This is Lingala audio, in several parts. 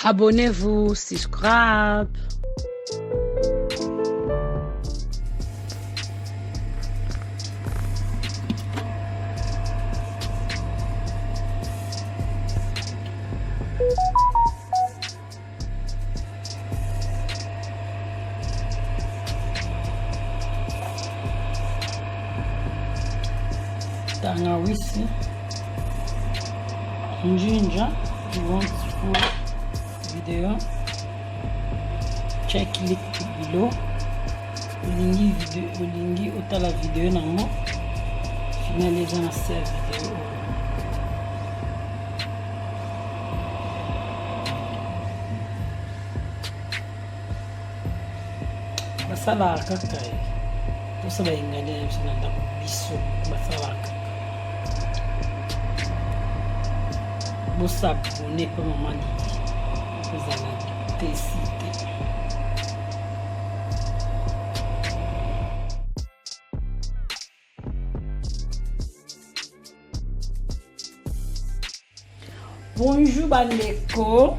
Abonnez-vous, subscribe. Tangawizi, ginger, you want full video, check link below. Olingi otala video nango, finaliser na save video. Basala kaka tout ça va ingane sinanda biso basala. Vous abonnez pour maman Lydie. Vous allez décider. Bonjour Bandeko.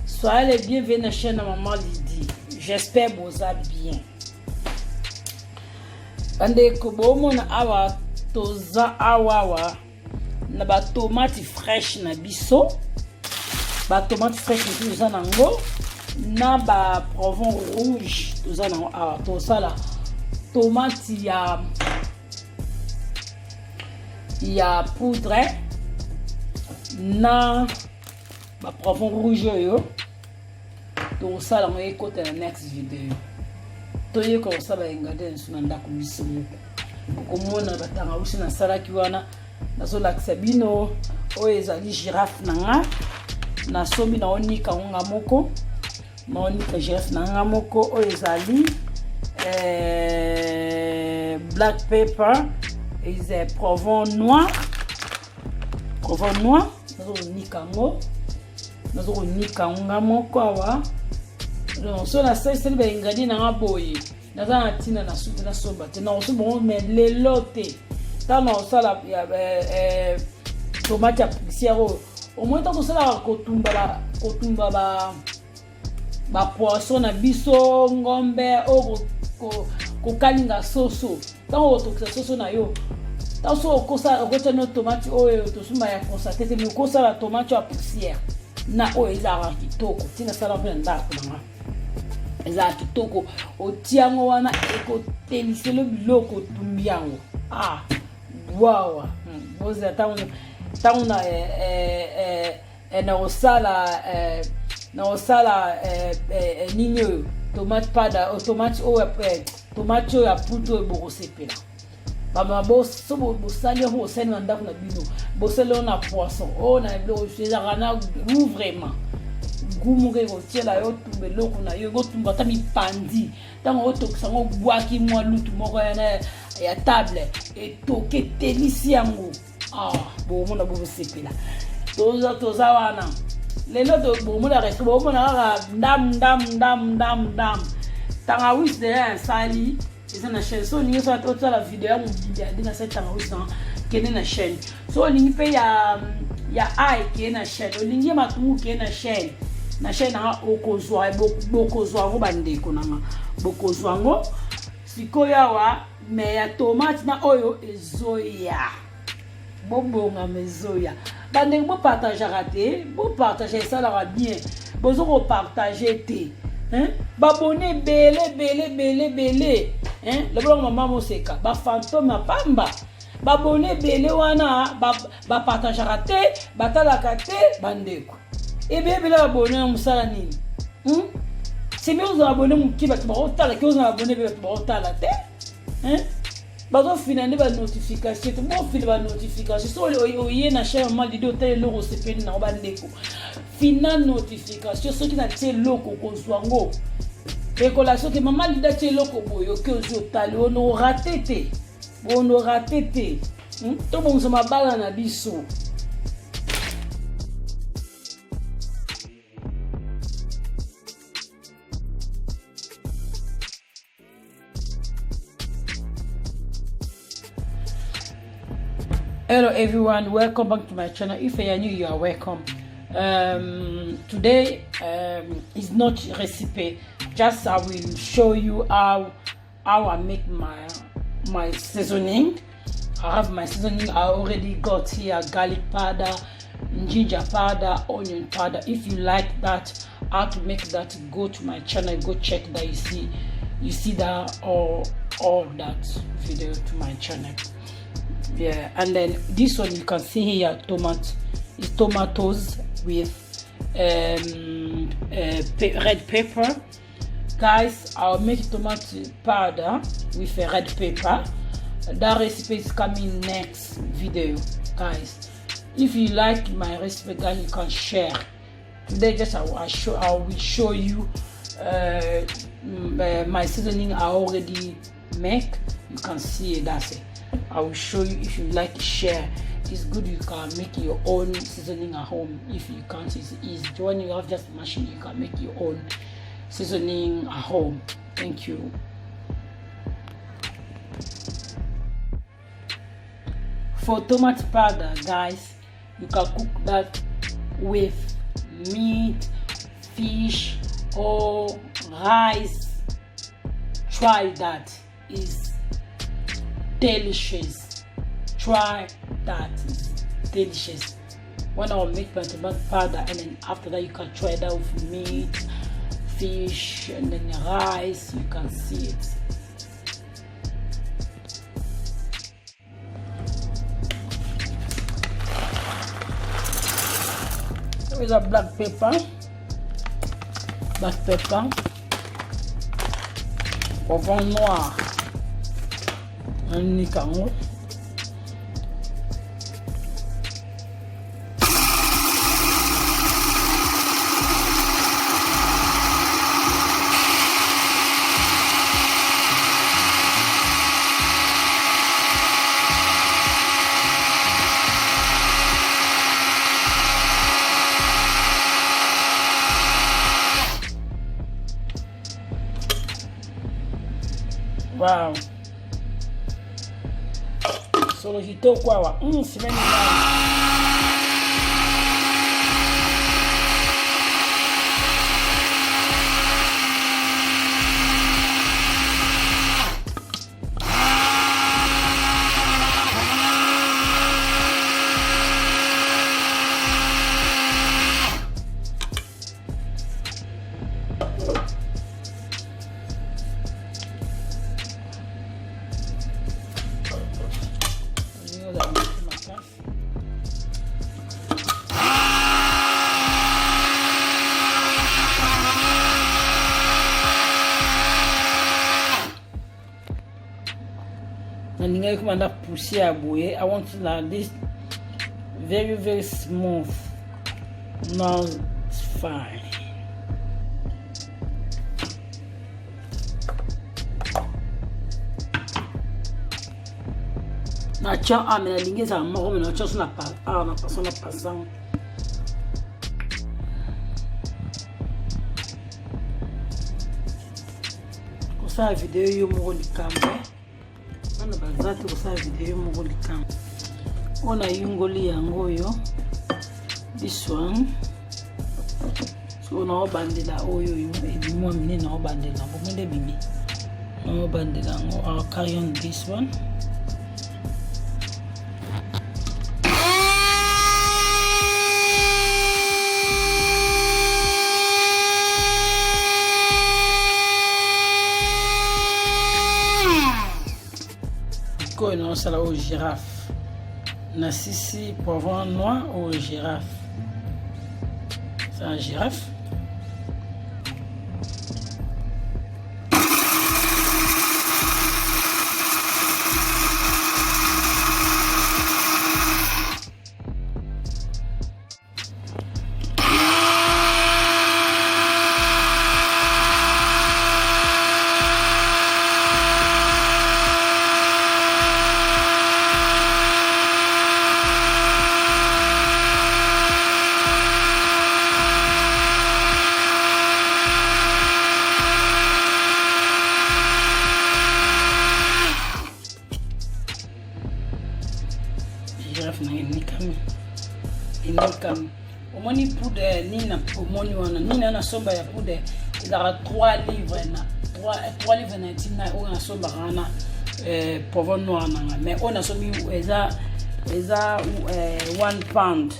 Soyez les bienvenus à la chaîne de maman Lydie. J'espère que vous allez bien. Bandeko, bon awa toza awawa. Na ba tomate fraîche na biso ba tomate fraîche toza nango na ba poivron rouge toza nango to sala tomate ya poudre na ba poivron rouge yo to sala mo ekota na next video to yeko sala ingade nsuna ndako biso moko komona batanga usi na sala kiwana nazolakisa bino oyo ezali girafe nanga nasombi naonika nga moko naonika girafe nanga moko oyo ezali black pepper eza poivron noir nazokonika nga moko awa so nasaiseli baingredient nanga boye naza na ntina na suki nasomba te naosomba me lelo te tano sala tomate ya poussière au moins tant que sala kotumba ba poisson na biso ngombe ko kalinga soso tango otokisa soso na yo tanso okosa okota no tomate oyo tosumba ya constaté te okosa la tomate ya poussière na oyo ezala kitoko tina sala pe ndako na ezala kitoko otiango wana ekoteliselo biloko tumbiango wow, vous êtes na osala nini tomate pada tomate o tomate ya puto bokosepela bama boso bosali ho sene ndako na bino boselo na poisson o na bilo chez na vraiment gumuke ko tiela yo tumbe loko na yo go tumba ta mipandi tango otokisa ngo bwaki mwa lutu moko ya table et toke delisi yango bomona bosepela toza wana lelo to bomona resto bomona ndam tangawizi de sali eza na chaîne so ningi so otala video ya mobili ndina sa tangawizi kene na chaîne so ningi pe ya ai kene na chaîne olingi matungu kene na chaîne na okozwa bokozwa ngo bandeko nanga bokozwa ngo sikoyo awa me ya tomate na oyo ezoya bobonga mezoya bandeko bo partager te bo partager ça la bien bozo ko partager te babone bele le blanc maman moseka ba fantôme pamba babone bele wana ba partager te batalaka te bandeko ebe bele babone musala nini c'est mieux vous abonner mon petit bateau otala que vous abonner bateau otala te bazo finane ba notification to mo fil ba notification so oye na chaîne maman Lydie otala loko sepeni na ba ndeko fina notification so ki na tie loko kozwango écolation que maman Lydie tie loko boyo que ozotali ono raté te to bon sama bala na biso. Hello everyone, welcome back to my channel. If you are new, you are welcome. Today is not recipe, just I will show you how I make my seasoning. I have my seasoning. I already got here garlic powder, ginger powder, onion powder. If you like that, how to make that, go to my channel, go check that. You see that all that video to my channel. Yeah, and then this one you can see here, tomatoes with red pepper. Guys, I'll make tomato powder with a red pepper. That recipe is coming next video, guys. If you like my recipe, then you can share. Today just I will show you my seasoning I already make. You can see it, that's it. I will show you. If you like, share. It's good, you can make your own seasoning at home. If you can't, it's easy. When you have just a machine, you can make your own seasoning at home. Thank you. For tomato powder, guys, you can cook that with meat, fish, or rice. Try that, is delicious. Try that, is delicious. When I'll make my tomato powder, and then after that you can try that with meat, fish, and then rice. You can see it. With a black pepper, poivron noir, un cango. Wow. Solo hitoko awa. Simeni na. I want to like this very smooth. Now it's fine. Na cha amena lingeza moko na cha na pa na pasona pasang. Kosa video yo moko likambe. Ana bazati kosa video yo moko likambe. Ona yungoli yango yo. This one. So na obandela oyo yo edimo mine na obandela bomende bibi. Na obandela ngo I'll carry on this one. Non, c'est là aux girafes. Nassisi poivron noir aux girafes. C'est un girafe. omoni poudre nini omoni wana nini na somba ya poudre ezalaka 3 livres na 3 livres na ntina oyo nasombaka wana poivron noir nanga mais oyo nasombi eza 1 pound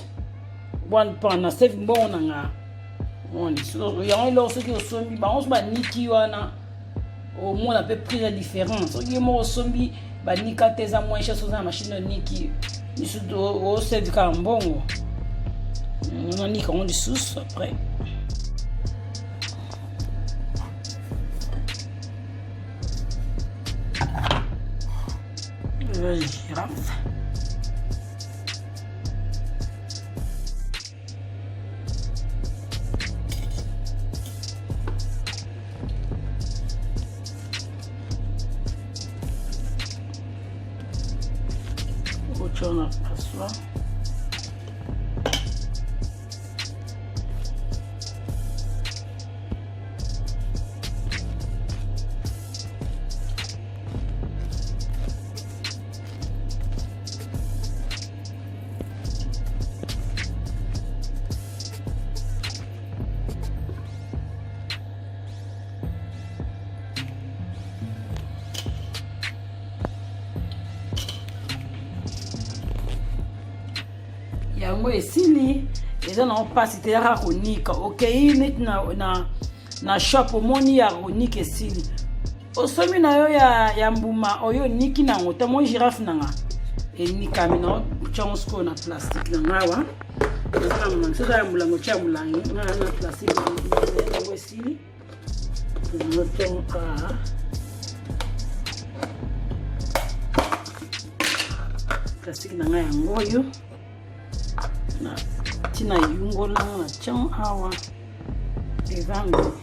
na save mbongo nanga yango eloko soki osombi bango so baniki wana omona mpe prise ya différence soki moko osombi banika te eza moins cher soza na machine oniki lisusu osevi kaka mbongo onanika yango lisusu après girafe on a passoire. yango esili eza na opasi te yaka konika okei neti na shop omoni ya konika esili osomi na yo ya mbuma oyo niki nango te mo girafe nanga enikami na chango sikoyo na plastique nanga awa eza na molangi soza ya molangi otya molangi na plastique yango esili otonka plastique nanga yango oyo na tina yungola na tian awa evando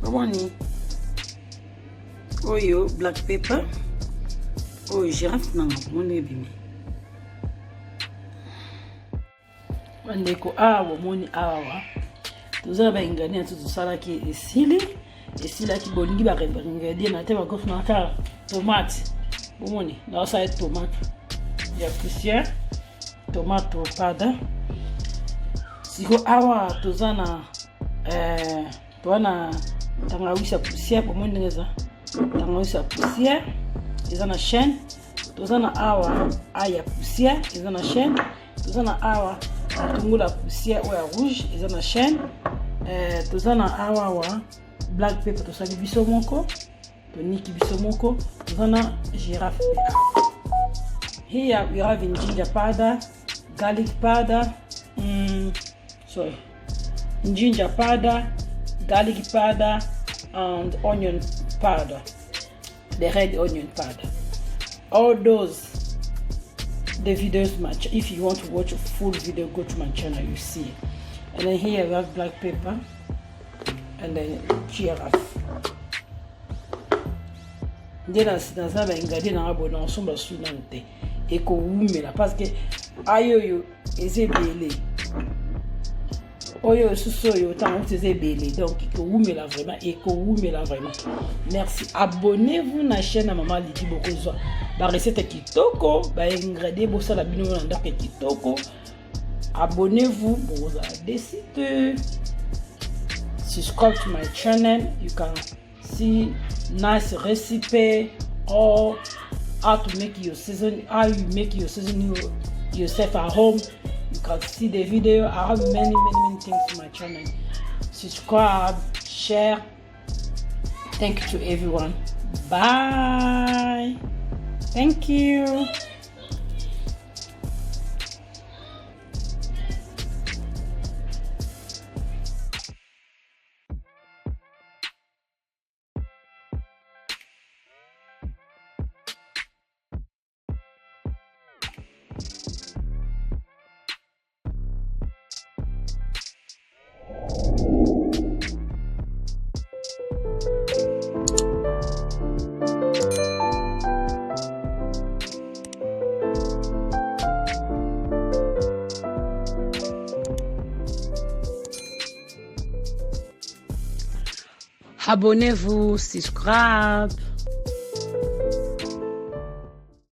baboni oyo black pepper oyo girafe nanga moni ebimi bandeko awa moni awa toza ba ingrédients tosalaki esilaki bolingi ba ingrédients na te bakofi na kaka tomate bomoni naosala tomate ya poussière tomate pada siko awa toza na tangawisi ya poussière bomoni ndenge eza tangawisi ya poussière eza na chaîne toza na awa ya poussière eza na chaîne toza na awa tungula ya poussière oyo ya rouge eza na chaîne toza na awa black pepper tosali biso moko toniki biso moko toza na girafe here we have ginger powder garlic powder ginger powder garlic powder and onion powder, the red onion powder. All those the videos match. If you want to watch a full video, go to my channel, you see. And then here we have black pepper and then giraffe. Ndena sinaza ba ingrédients na abo na nsomba sunante eko wumela parce que ayoyo ezebele oyo susoyo tant ezebele donc eko wumela vraiment merci. Abonnez-vous na chaîne Maman Lydie Bokozwa ba recette kitoko ba ingrédients bosala bino na ndako kitoko. Abonnez-vous boza décide. Subscribe to my channel. You can see nice recipe or how to make your season, how you make your season yourself at home. You can see the video. I have many things on my channel. Subscribe, share. Thank you to everyone. Bye. Thank you. Abonnez-vous, subscribe.